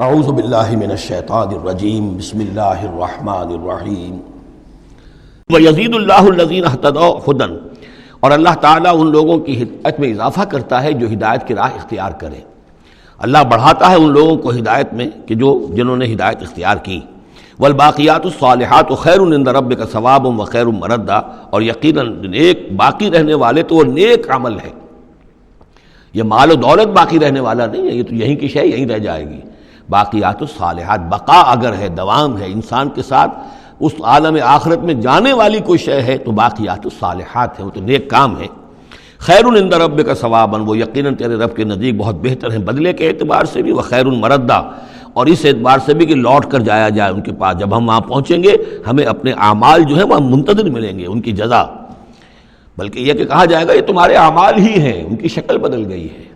اعوذ باللہ من الشیطان الرجیم بسم اللہ الرحمن الرحیم وَيَزِيدُ اللَّهُ الَّذِينَ اهْتَدَوْا هُدًى، اور اللہ تعالیٰ ان لوگوں کی ہدایت میں اضافہ کرتا ہے جو ہدایت کی راہ اختیار کریں۔ اللہ بڑھاتا ہے ان لوگوں کو ہدایت میں کہ جنہوں نے ہدایت اختیار کی۔ والباقیات الصالحات خیر عند ربک ثوابا وخیر مردا، اور یقیناً نیک باقی رہنے والے تو وہ نیک عمل ہے۔ یہ مال و دولت باقی رہنے والا نہیں ہے، یہ تو یہیں کی شے یہیں رہ جائے گی۔ باقیات الصالحات، بقا اگر ہے، دوام ہے انسان کے ساتھ، اس عالم آخرت میں جانے والی کوئی شے ہے تو باقیات الصالحات ہے، وہ تو نیک کام ہے۔ خیر عند ربک ثوابا، وہ یقیناً تیرے رب کے نزدیک بہت بہتر ہیں بدلے کے اعتبار سے بھی، وخیر مردا، اور اس اعتبار سے بھی کہ لوٹ کر جایا جائے ان کے پاس۔ جب ہم وہاں پہنچیں گے ہمیں اپنے اعمال جو ہیں وہ منتظر ملیں گے، ان کی جزا، بلکہ یہ کہ کہا جائے گا یہ تمہارے اعمال ہی ہیں، ان کی شکل بدل گئی ہے۔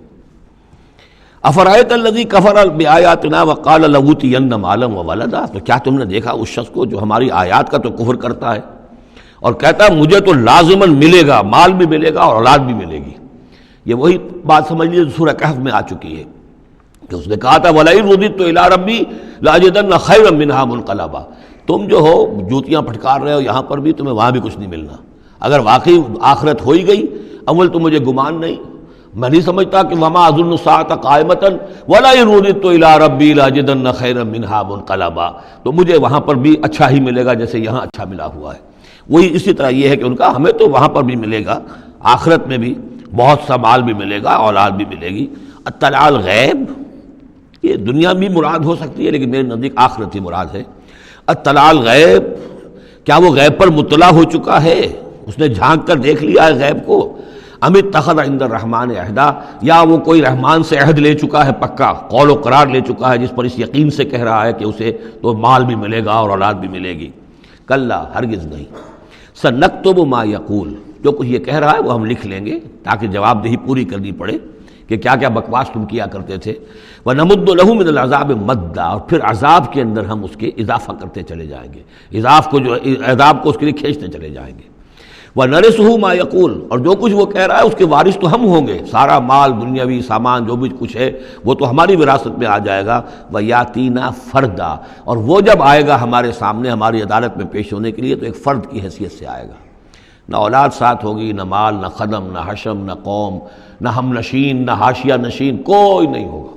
افرأیت الذی کفر بآیاتنا وقال لأوتین مالا وولدا، تو کیا تم نے دیکھا اس شخص کو جو ہماری آیات کا تو کفر کرتا ہے اور کہتا ہے مجھے تو لازماً ملے گا، مال بھی ملے گا اور اولاد بھی ملے گی۔ یہ وہی بات سمجھ لیجیے سورہ کہف میں آ چکی ہے کہ اس نے کہا تھا وَلَئِن رُدِدتُّ إِلَىٰ رَبِّي لَأَجِدَنَّ خَيْرًا مِّنْهَا مُنقَلَبًا، تم جو ہو جوتیاں پھٹکار رہے ہو یہاں پر بھی، تمہیں وہاں بھی کچھ نہیں ملنا۔ اگر واقعی آخرت ہو ہی گئی، اول تو مجھے گمان نہیں، میں نہیں سمجھتا کہ وما اظن الساعۃ قائمۃ ولئن رددت الی ربی لاجدن خیرا منہا منقلبا، تو مجھے وہاں پر بھی اچھا ہی ملے گا جیسے یہاں اچھا ملا ہوا ہے۔ وہی اسی طرح یہ ہے کہ ان کا ہمیں تو وہاں پر بھی ملے گا، آخرت میں بھی بہت سا مال بھی ملے گا، اولاد بھی ملے گی۔ اطلاع الغیب، یہ دنیا بھی مراد ہو سکتی ہے لیکن میرے نزدیک آخرت ہی مراد ہے۔ اطلاع الغیب، کیا وہ غیب پر مطلع ہو چکا ہے، اس نے جھانک کر دیکھ لیا ہے غیب کو؟ ام اتخذ عند الرحمن عہدا، یا وہ کوئی رحمان سے عہد لے چکا ہے، پکا قول و قرار لے چکا ہے جس پر اس یقین سے کہہ رہا ہے کہ اسے تو مال بھی ملے گا اور اولاد بھی ملے گی۔ کلا، ہرگز نہیں۔ سنکتب ما یقول، جو کچھ یہ کہہ رہا ہے وہ ہم لکھ لیں گے تاکہ جواب دہی پوری کرنی پڑے کہ کیا کیا بکواس تم کیا کرتے تھے۔ وَنَمُدُّ لَهُ مِنَ الْعَذَابِ مَدًّا، اور پھر عذاب کے اندر ہم اس کے اضافہ کرتے چلے جائیں گے، عذاب کو اس کے لیے کھینچتے چلے جائیں گے۔ وَنَرِثُهُ مَا يَقُولُ، اور جو کچھ وہ کہہ رہا ہے اس کے وارث تو ہم ہوں گے، سارا مال دنیاوی سامان جو بھی کچھ ہے وہ تو ہماری وراثت میں آ جائے گا۔ وَيَأْتِينَا فَرْدًا، اور وہ جب آئے گا ہمارے سامنے ہماری عدالت میں پیش ہونے کے لیے تو ایک فرد کی حیثیت سے آئے گا، نہ اولاد ساتھ ہوگی، نہ مال، نہ خدم، نہ حشم، نہ قوم، نہ ہم نشین، نہ حاشیہ نشین، کوئی نہیں ہوگا۔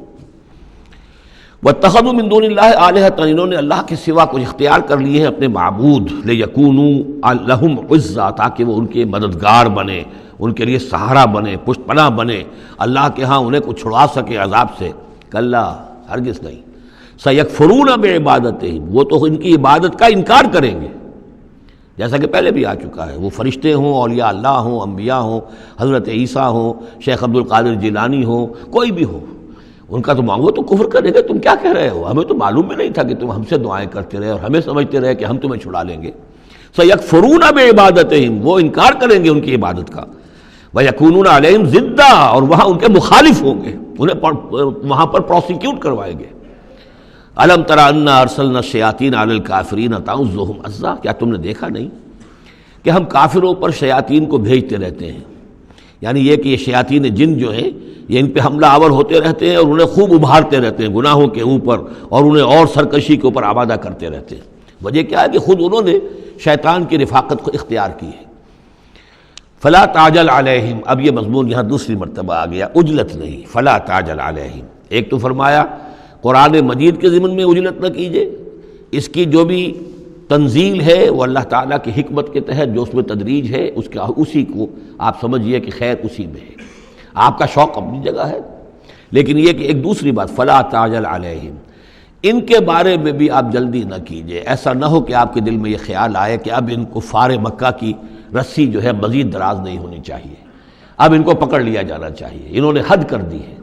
وَاتَّخَذُوا مِن دُونِ اللَّهِ آلِهَةً، انہوں نے اللہ کے سوا کچھ اختیار کر لیے ہیں اپنے معبود، لِيَكُونُوا لَهُمْ عِزًّا، تاکہ وہ ان کے مددگار بنے، ان کے لیے سہارا بنے، پشت پناہ بنے، اللہ کے ہاں انہیں کچھ چھڑا سکے عذاب سے۔ کلا، ہرگز نہیں۔ سَيَكْفُرُونَ بِعِبَادَتِهِمْ، وہ تو ان کی عبادت کا انکار کریں گے، جیسا کہ پہلے بھی آ چکا ہے، وہ فرشتے ہوں، اولیاء اللہ ہوں، انبیاء ہوں، حضرت عیسیٰ ہوں، شیخ عبد القادر جیلانی ہوں، کوئی بھی ہو، ان کا تو مانگو تو کفر کرے گا، تم کیا کہہ رہے ہو، ہمیں تو معلوم بھی نہیں تھا کہ تم ہم سے دعائیں کرتے رہے اور ہمیں سمجھتے رہے کہ ہم تمہیں چھڑا لیں گے۔ سَيَكْفُرُونَ بِعِبَادَتِهِمْ، وہ انکار کریں گے ان کی عبادت کا۔ وَيَكُونُونَ عَلَيْهِمْ ضِدًّا، اور وہاں ان کے مخالف ہوں گے، انہیں وہاں پر پروسیکیوٹ کروائیں گے۔ أَلَمْ تَرَ أَنَّا أَرْسَلْنَا الشَّيَاطِينَ عَلَى الْكَافِرِينَ تَعُزُّهُمْ عَزًّا، کیا تم نے دیکھا نہیں کہ ہم کافروں پر شیاطین کو بھیجتے رہتے ہیں، یعنی یہ کہ یہ شیاطین جن جو ہیں یہ ان پہ حملہ آور ہوتے رہتے ہیں اور انہیں خوب ابھارتے رہتے ہیں گناہوں کے اوپر، اور انہیں اور سرکشی کے اوپر آمادہ کرتے رہتے ہیں۔ وجہ کیا ہے کہ خود انہوں نے شیطان کی رفاقت کو اختیار کی ہے۔ فلا تعجل علیہم، اب یہ مضمون یہاں دوسری مرتبہ آ گیا، عجلت نہیں، فلا تعجل علیہم۔ ایک تو فرمایا قرآن مجید کے ضمن میں عجلت نہ کیجیے، اس کی جو بھی تنزیل ہے وہ اللہ تعالیٰ کی حکمت کے تحت جو اس میں تدریج ہے اسی کو آپ سمجھیے کہ خیر اسی میں ہے، آپ کا شوق اپنی جگہ ہے، لیکن یہ کہ ایک دوسری بات فلا تعجل علیہم، ان کے بارے میں بھی آپ جلدی نہ کیجیے، ایسا نہ ہو کہ آپ کے دل میں یہ خیال آئے کہ اب ان کفار مکہ کی رسی جو ہے مزید دراز نہیں ہونی چاہیے، اب ان کو پکڑ لیا جانا چاہیے، انہوں نے حد کر دی ہے،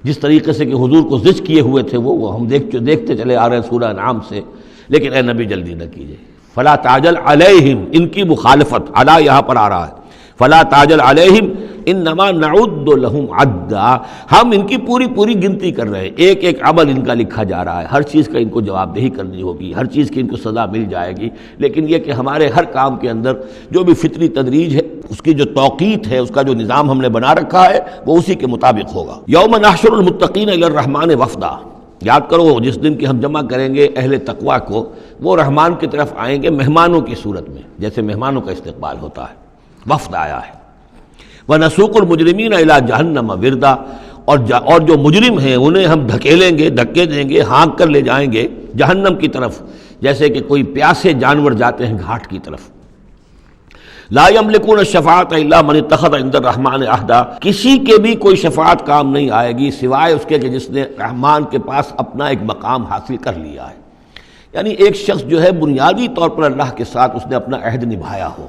جس طریقے سے کہ حضور کو زج کیے ہوئے تھے وہ ہم دیکھتے چلے آ رہے ہیں سورہ انعام سے، لیکن اے نبی جلدی نہ کیجیے۔ فلا تعجل علیہم، ان کی مخالفت، علی یہاں پر آ رہا ہے، فلا تعجل علیہم انما نعد لہم عدا، ہم ان کی پوری گنتی کر رہے ہیں، ایک ایک عمل ان کا لکھا جا رہا ہے، ہر چیز کا ان کو جواب دہی کرنی ہوگی، ہر چیز کی ان کو سزا مل جائے گی، لیکن یہ کہ ہمارے ہر کام کے اندر جو بھی فطری تدریج ہے، اس کی جو توقیت ہے، اس کا جو نظام ہم نے بنا رکھا ہے وہ اسی کے مطابق ہوگا۔ یوم نحشر المتقین الی الرحمن وفدا، یاد کرو جس دن کی ہم جمع کریں گے اہل تقویٰ کو، وہ رحمان کی طرف آئیں گے مہمانوں کی صورت میں، جیسے مہمانوں کا استقبال ہوتا ہے، وفد آیا ہے۔ وَنَسُوقُ الْمُجْرِمِينَ إِلَىٰ جَهَنَّمَ وِرْدًا، اور جو مجرم ہیں انہیں ہم دھکیلیں گے، دھکے دیں گے، ہانک کر لے جائیں گے جہنم کی طرف، جیسے کہ کوئی پیاسے جانور جاتے ہیں گھاٹ کی طرف۔ لا یملکون الشفاعۃ الا من اتخذ عند الرحمن عہدا، کسی کے بھی کوئی شفاعت کام نہیں آئے گی سوائے اس کے کہ جس نے رحمان کے پاس اپنا ایک مقام حاصل کر لیا ہے۔ یعنی ایک شخص جو ہے بنیادی طور پر اللہ کے ساتھ اس نے اپنا عہد نبھایا ہو،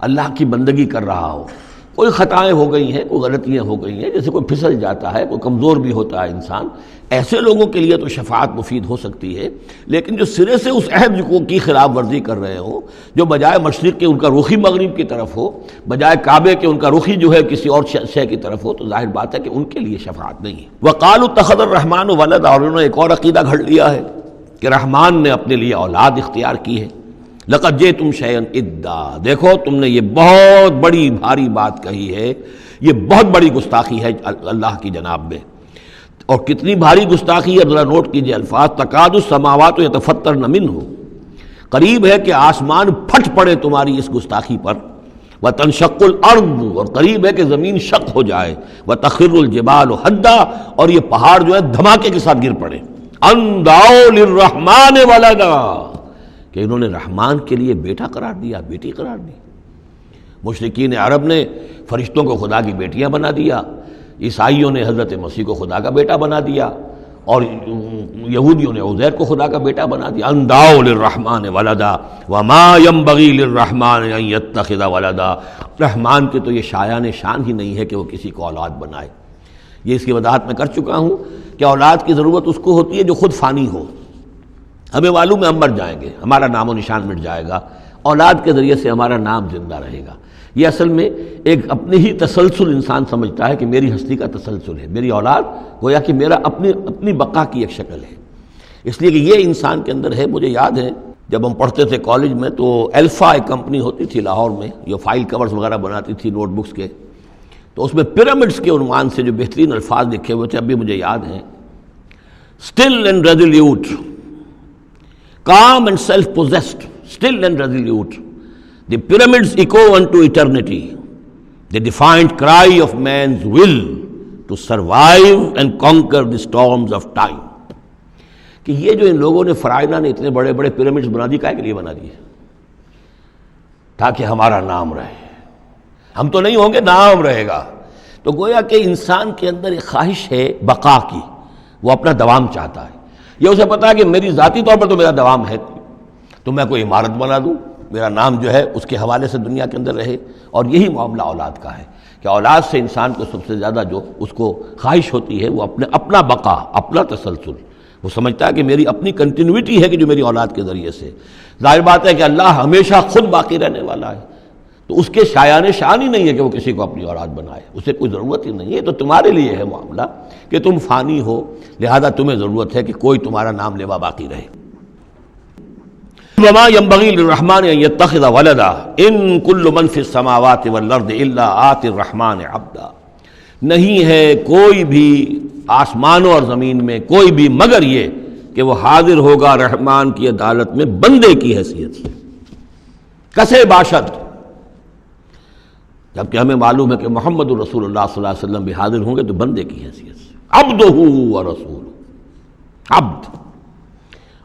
اللہ کی بندگی کر رہا ہو، کوئی خطائیں ہو گئی ہیں، کوئی غلطیاں ہو گئی ہیں، جیسے کوئی پھسل جاتا ہے، کوئی کمزور بھی ہوتا ہے انسان، ایسے لوگوں کے لیے تو شفاعت مفید ہو سکتی ہے۔ لیکن جو سرے سے اس عہد کی خلاف ورزی کر رہے ہوں، جو بجائے مشرق کے ان کا رخی مغرب کی طرف ہو، بجائے کعبے کے ان کا رخی جو ہے کسی اور شے کی طرف ہو، تو ظاہر بات ہے کہ ان کے لیے شفاعت نہیں ہے۔ وقالوا اتخذ الرحمن ولدا، اور انہوں نے ایک اور عقیدہ گھڑ لیا ہے کہ رحمان نے اپنے لیے اولاد اختیار کی ہے۔ لقد جئتم شیئا ادا، دیکھو تم نے یہ بہت بڑی بھاری بات کہی ہے، یہ بہت بڑی گستاخی ہے اللہ کی جناب میں۔ اور کتنی بھاری گستاخی ہے ذرا نوٹ کیجئے الفاظ، تکاد السماوات یتفطرن منہ، قریب ہے کہ آسمان پھٹ پڑے تمہاری اس گستاخی پر، وتنشق الارض، اور قریب ہے کہ زمین شق ہو جائے، وتخر الجبال ہدا، اور یہ پہاڑ جو ہے دھماکے کے ساتھ گر پڑے، ان دعوا للرحمن ولدا، کہ انہوں نے رحمان کے لیے بیٹا قرار دیا، بیٹی قرار دی۔ مشرکین عرب نے فرشتوں کو خدا کی بیٹیاں بنا دیا، عیسائیوں نے حضرت مسیح کو خدا کا بیٹا بنا دیا، اور یہودیوں نے عزیر کو خدا کا بیٹا بنا دیا۔ ان دعوا للرحمن ولدا وما ينبغي للرحمن ان يتخذ ولدا، رحمان کے تو یہ شایان شان ہی نہیں ہے کہ وہ کسی کو اولاد بنائے۔ یہ اس کی وضاحت میں کر چکا ہوں کہ اولاد کی ضرورت اس کو ہوتی ہے جو خود فانی ہو۔ ہمیں معلوم ہے ہم مر جائیں گے، ہمارا نام و نشان مٹ جائے گا، اولاد کے ذریعے سے ہمارا نام زندہ رہے گا۔ یہ اصل میں ایک اپنی ہی تسلسل انسان سمجھتا ہے کہ میری ہستی کا تسلسل ہے، میری اولاد گویا کہ میرا اپنی بقا کی ایک شکل ہے۔ اس لیے کہ یہ انسان کے اندر ہے۔ مجھے یاد ہے جب ہم پڑھتے تھے کالج میں تو الفا ایک کمپنی ہوتی تھی لاہور میں جو فائل کورز وغیرہ بناتی تھی نوٹ بکس کے، تو اس میں پیرامڈس کے عنوان سے جو بہترین الفاظ لکھے ہوئے تھے اب بھی مجھے یاد ہیں، still and resolute, calm and self-possessed, still and resolute, the pyramids echo unto eternity, the defiant cry of man's will to survive and conquer the storms of time۔ کہ یہ جو ان لوگوں نے فرائضہ نے اتنے بڑے بڑے پیرامڈز بنا دی، کائے کے لیے بنا دیے؟ تاکہ ہمارا نام رہے، ہم تو نہیں ہوں گے، نام رہے گا۔ تو گویا کہ انسان کے اندر ایک خواہش ہے بقا کی، وہ اپنا دوام چاہتا ہے۔ یہ اسے پتا ہے کہ میری ذاتی طور پر تو میرا دوام ہے، تو میں کوئی عمارت بنا دوں، میرا نام جو ہے اس کے حوالے سے دنیا کے اندر رہے۔ اور یہی معاملہ اولاد کا ہے کہ اولاد سے انسان کو سب سے زیادہ جو اس کو خواہش ہوتی ہے وہ اپنا بقا، اپنا تسلسل، وہ سمجھتا ہے کہ میری اپنی کنٹینیوٹی ہے کہ جو میری اولاد کے ذریعے سے۔ ظاہر بات ہے کہ اللہ ہمیشہ خود باقی رہنے والا ہے، تو اس کے شایان شان ہی نہیں ہے کہ وہ کسی کو اپنی اولاد بنائے، اسے کوئی ضرورت ہی نہیں ہے۔ تو تمہارے لیے ہے معاملہ کہ تم فانی ہو، لہذا تمہیں ضرورت ہے کہ کوئی تمہارا نام لیوا باقی رہے۔ وما ينبغي للرحمن ان يتخذ ولدا ان كل من في السماوات والارض الا آتي الرحمن عبدا، نہیں ہے کوئی بھی آسمانوں اور زمین میں کوئی بھی مگر یہ کہ وہ حاضر ہوگا رحمان کی عدالت میں بندے کی حیثیت سے، کسے باشد، جبکہ ہمیں معلوم ہے کہ محمد الرسول اللہ صلی اللہ علیہ وسلم بھی حاضر ہوں گے تو بندے کی حیثیت سے، عبدہ ورسول، عبد۔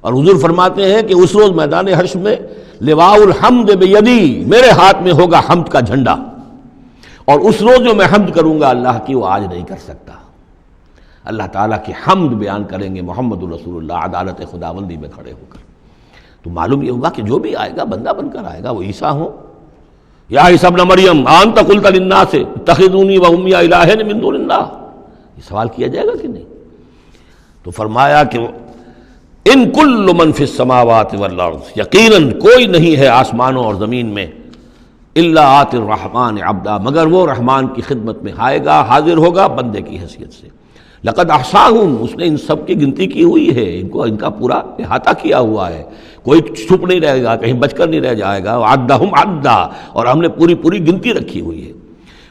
اور حضور فرماتے ہیں کہ اس روز میدان حشر میں لواء الحمد بیدی، میرے ہاتھ میں ہوگا حمد کا جھنڈا، اور اس روز جو میں حمد کروں گا اللہ کی وہ آج نہیں کر سکتا۔ اللہ تعالیٰ کی حمد بیان کریں گے محمد الرسول اللہ عدالت خداوندی میں کھڑے ہو کر۔ تو معلوم یہ ہوگا کہ جو بھی آئے گا بندہ بن کر آئے گا، وہ عیسیٰ ہوں یا عیسیٰ ابن مریم انت قلت للناس اتخذونی وامی الہین من دون اللہ، یہ سوال کیا جائے گا کہ نہیں؟ تو فرمایا کہ ان کل من فی السماوات والارض، یقیناً کوئی نہیں ہے آسمانوں اور زمین میں، الا آتی الرحمن عبدا، مگر وہ رحمان کی خدمت میں آئے گا، حاضر ہوگا بندے کی حیثیت سے۔ لقد احصاہم، اس نے ان سب کی گنتی کی ہوئی ہے، ان کا پورا احاطہ کیا ہوا ہے، کوئی چھپ نہیں رہے گا، کہیں بچ کر نہیں رہ جائے گا۔ وعدہم عدا، اور ہم نے پوری گنتی رکھی ہوئی ہے۔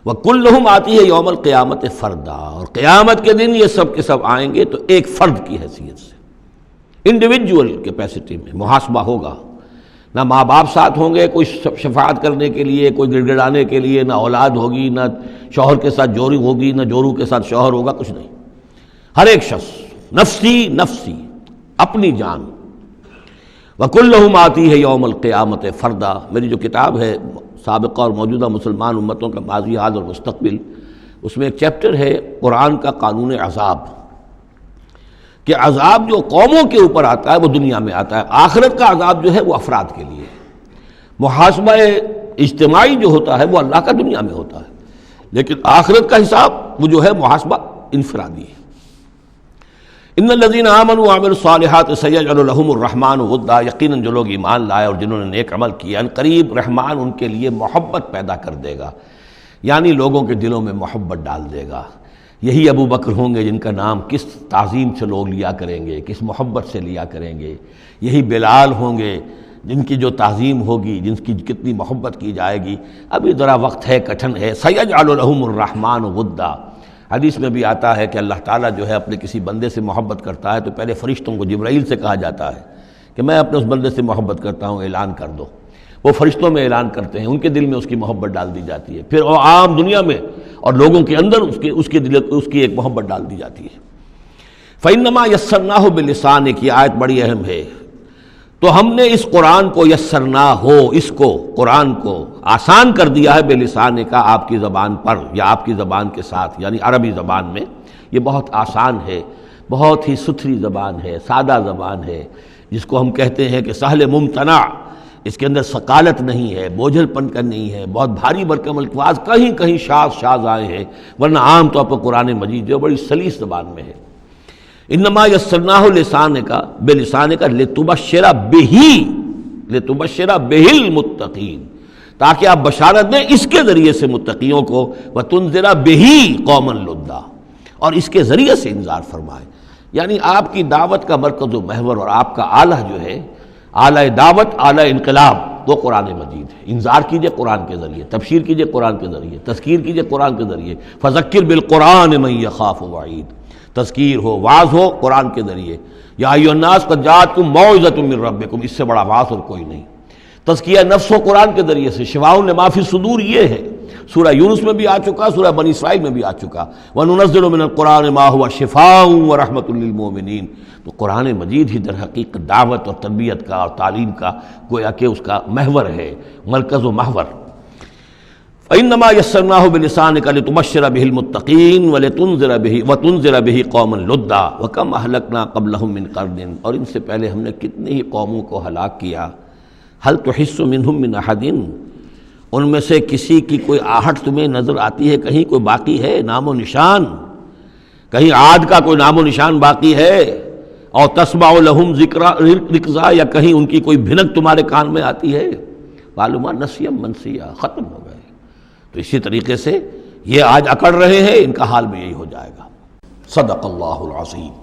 وَكُلُّهُمْ آتی ہے یوم القیامت فردا، اور قیامت کے دن یہ سب کے سب آئیں گے تو ایک فرد کی حیثیت سے، انڈیویجول کیپیسٹی میں محاسبہ ہوگا۔ نہ ماں باپ ساتھ ہوں گے کوئی شفاعت کرنے کے لیے، کوئی گڑ گڑانے کے لیے، نہ اولاد ہوگی، نہ شوہر کے ساتھ جوری ہوگی، نہ جورو کے ساتھ شوہر ہوگا، کچھ نہیں۔ ہر ایک شخص نفسی نفسی، اپنی جان۔ وَكُلُّهُمْ آتی ہے یوم القیامت فردا، میری جو کتاب ہے سابقہ اور موجودہ مسلمان امتوں کا ماضی، حال اور مستقبل، اس میں ایک چیپٹر ہے قرآن کا قانون عذاب، کہ عذاب جو قوموں کے اوپر آتا ہے وہ دنیا میں آتا ہے، آخرت کا عذاب جو ہے وہ افراد کے لیے، محاسبہ اجتماعی جو ہوتا ہے وہ اللہ کا دنیا میں ہوتا ہے، لیکن آخرت کا حساب وہ جو ہے محاسبہ انفرادی ہے۔ ان الذین آمنوا وعملوا الصالحات سیجعل لهم الرحمن ودا، یقیناً جو لوگ ایمان لائے اور جنہوں نے نیک عمل کیا، ان قریب رحمان ان کے لیے محبت پیدا کر دے گا، یعنی لوگوں کے دلوں میں محبت ڈال دے گا۔ یہی ابو بکر ہوں گے جن کا نام کس تعظیم سے لوگ لیا کریں گے، کس محبت سے لیا کریں گے۔ یہی بلال ہوں گے جن کی جو تعظیم ہوگی، جن کی کتنی محبت کی جائے گی۔ ابھی ذرا وقت ہے، کٹھن ہے۔ سیجعل لهم الرحمن ودا، حدیث میں بھی آتا ہے کہ اللہ تعالیٰ جو ہے اپنے کسی بندے سے محبت کرتا ہے تو پہلے فرشتوں کو، جبرائیل سے کہا جاتا ہے کہ میں اپنے اس بندے سے محبت کرتا ہوں، اعلان کر دو۔ وہ فرشتوں میں اعلان کرتے ہیں، ان کے دل میں اس کی محبت ڈال دی جاتی ہے، پھر وہ عام دنیا میں اور لوگوں کے اندر اس کی ایک محبت ڈال دی جاتی ہے۔ فَإِنَّمَا يَسَّرْنَاهُ بِلِسَانِكَ، یہ آیت بڑی اہم ہے۔ تو ہم نے اس قرآن کو یسرنا ہو، اس کو قرآن کو آسان کر دیا ہے، بلسان کا، آپ کی زبان پر یا آپ کی زبان کے ساتھ، یعنی عربی زبان میں۔ یہ بہت آسان ہے، بہت ہی ستھری زبان ہے، سادہ زبان ہے، جس کو ہم کہتے ہیں کہ سہل ممتنع، اس کے اندر ثقالت نہیں ہے، بوجھل پن کا نہیں ہے، بہت بھاری بھرکم الفاظ کہیں کہیں شاذ آئے ہیں، ورنہ عام طور پر قرآن مجید جو بڑی سلیس زبان میں ہے۔ انما یسرناہ لسانک بلسانک لتبشر بہ المتقین، تاکہ آپ بشارت دیں اس کے ذریعے سے متقیوں کو، وتنذر بہ قوما لدا، اور اس کے ذریعے سے انذار فرمائے۔ یعنی آپ کی دعوت کا مرکز و محور اور آپ کا آلہ جو ہے، آلہ دعوت، آلہ انقلاب، وہ قرآن مجید ہے۔ انذار کیجئے قرآن کے ذریعے، تبشیر کیجئے قرآن کے ذریعے، تذکیر کیجئے قرآن کے ذریعے۔ فذکر بالقرآن من یخاف وعید، تذکیر ہو، واعظ ہو قرآن کے ذریعے۔ یا ایھا الناس قد جاءتکم موعظۃ من ربکم، اس سے بڑا واعظ اور کوئی نہیں۔ تزکیہ نفس ہو قرآن کے ذریعے سے، شفاء لما فی الصدور یہ ہے، سورہ یونس میں بھی آ چکا، سورہ بنی اسرائیل میں بھی آ چکا۔ وَنُنَزِّلُ مِنَ الْقُرْآنِ مَا هُوَ شِفَاءٌ وَرَحْمَةٌ لِّلْمُؤْمِنِينَ، تو قرآن مجید ہی در حقیقت دعوت اور تربیت کا اور تعلیم کا گویا کہ اس کا محور ہے، مرکز و محور۔ فَإِنَّمَا يَسَّرْنَاهُ بِلِسَانِكَ لِتُبَشِّرَ بِهِ الْمُتَّقِينَ وَتُنذِرَ بِهِ قَوْمًا لُدًّا وَكَمْ أَهْلَكْنَا قَبْلَهُم مِّن قَرْنٍ، اور ان سے پہلے ہم نے کتنی ہی قوموں کو ہلاک کیا۔ هَلْ تُحِسُّ مِنْهُم مِّنْ أَحَدٍ، ان میں سے کسی کی کوئی آہٹ تمہیں نظر آتی ہے؟ کہیں کوئی باقی ہے نام و نشان؟ کہیں عاد کا کوئی نام و نشان باقی ہے؟ اور تسمع لهم رکزا، یا کہیں ان کی کوئی بھنک تمہارے کان میں آتی ہے؟ معلومات نسیم منسیہ، ختم ہو گئے۔ تو اسی طریقے سے یہ آج اکڑ رہے ہیں، ان کا حال بھی یہی ہو جائے گا۔ صدق اللہ العظیم۔